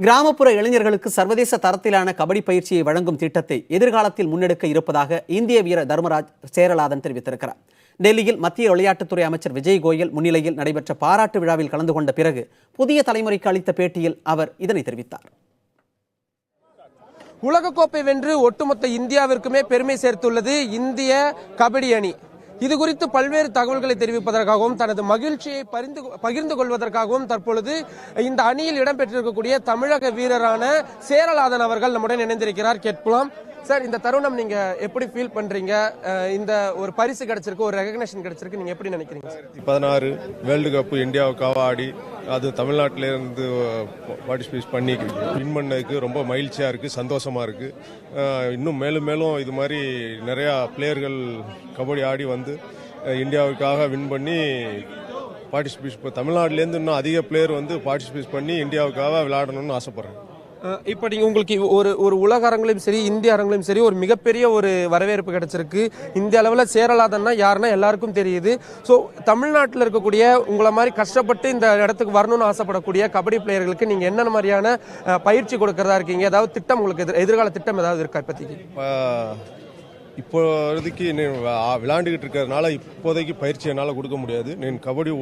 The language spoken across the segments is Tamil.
கிராமப்புற இளைஞர்களுக்கு சர்வதேச தரத்திலான கபடி பயிற்சியை வழங்கும் திட்டத்தை எதிர்காலத்தில் முன்னெடுக்க இருப்பதாக இந்திய வீரர் தர்மராஜ் சேரலாதன் தெரிவித்திருக்கிறார். டெல்லியில் மத்திய விளையாட்டுத்துறை அமைச்சர் விஜய் கோயல் முன்னிலையில் நடைபெற்ற பாராட்டு விழாவில் கலந்து கொண்ட பிறகு புதிய தலைமுறைக்கு அளித்த பேட்டியில் அவர் இதனை தெரிவித்தார். உலகக்கோப்பை வென்று ஒட்டுமொத்த இந்தியாவிற்குமே பெருமை சேர்த்துள்ளது இந்திய கபடி அணி. இது குறித்து பல்வேறு தகவல்களை தெரிவிப்பதற்காகவும் தனது மகிழ்ச்சியை பகிர்ந்து கொள்வதற்காகவும் தற்பொழுது இந்த அணியில் இடம்பெற்றிருக்கக்கூடிய தமிழக வீரரான சேரலாதன் அவர்கள் நம்முடன் இணைந்திருக்கிறார். கேட்கலாம் சார், இந்த தருணம் நீங்க எப்படி ஃபீல் பண்றீங்க? இந்த ஒரு பரிசு கிடைச்சிருக்கு, ஒரு ரெகக்னேஷன் கிடைச்சிருக்கு, நீங்க எப்படி நினைக்கிறீங்க? 2016 வேர்ல்டு கப் இந்தியாவுக்காக ஆடி அது தமிழ்நாட்டில இருந்து பார்ட்டிசிபேட் பண்ணி வின் பண்ணதுக்கு ரொம்ப மகிழ்ச்சியா இருக்கு, சந்தோஷமா இருக்கு. இன்னும் மேலும் மேலும் இது மாதிரி நிறைய பிளேயர்கள் கபடி ஆடி வந்து இந்தியாவுக்காக வின் பண்ணி பார்ட்டிசிபேட், இப்போ தமிழ்நாட்டிலேருந்து இன்னும் அதிக பிளேயர் வந்து பார்ட்டிசிபேட் பண்ணி இந்தியாவுக்காக விளையாடணும்னு ஆசைப்படுறேன். இப்ப நீங்க உங்களுக்கு ஒரு உலக அரங்கிலும் சரி இந்திய அரங்கிலும் சரி ஒரு மிகப்பெரிய ஒரு வரவேற்பு கிடைச்சிருக்கு. இந்திய அளவில் சேரலாதன்னா யாருன்னா எல்லாருக்கும் தெரியுது. ஸோ தமிழ்நாட்டில் இருக்கக்கூடிய உங்களை மாதிரி கஷ்டப்பட்டு இந்த இடத்துக்கு வரணும்னு ஆசைப்படக்கூடிய கபடி பிளேயர்களுக்கு நீங்க என்னென்ன மாதிரியான பயிற்சி கொடுக்கறதா இருக்கீங்க? ஏதாவது திட்டம் உங்களுக்கு எதிர்கால திட்டம் ஏதாவது இருக்கா இப்போதைக்கு? இப்போதைக்கு விளையாண்டுகிட்டு இருக்கிறதுனால இப்போதைக்கு பயிற்சி என்னால் கொடுக்க முடியாது. நான் கபடி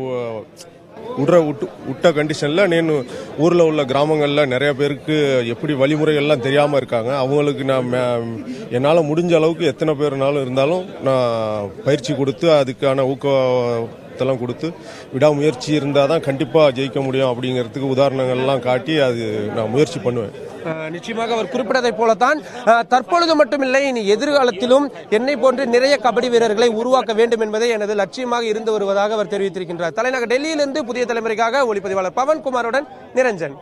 விட்ட கண்டிஷன்ல நான் ஊர்ல உள்ள கிராமங்கள்ல நிறைய பேருக்கு எப்படி வழிமுறைகள்லாம் தெரியாம இருக்காங்க. அவங்களுக்கு நான் என்னால் முடிஞ்ச அளவுக்கு எத்தனை பேர்னாலும் இருந்தாலும் நான் பயிற்சி கொடுத்து அதுக்கான ஊக்கத்தெல்லாம் கொடுத்து விடாமுயற்சி இருந்தால் தான் கண்டிப்பாக ஜெயிக்க முடியும் அப்படிங்கிறதுக்கு உதாரணங்கள்லாம் காட்டி அது நான் முயற்சி பண்ணுவேன். நிச்சயமாக அவர் குறிப்பிட்டதை போலத்தான் தற்பொழுது மட்டுமில்லை, இனி எதிர்காலத்திலும் என்னை போன்று நிறைய கபடி வீரர்களை உருவாக்க வேண்டும் என்பதே எனது லட்சியமாக இருந்து வருவதாக அவர் தெரிவித்திருக்கின்றார். தலைநகர் டெல்லியிலிருந்து புதிய தலைமுறைக்காக ஒளிப்பதிவாளர் பவன்குமாருடன் நிரஞ்சன்.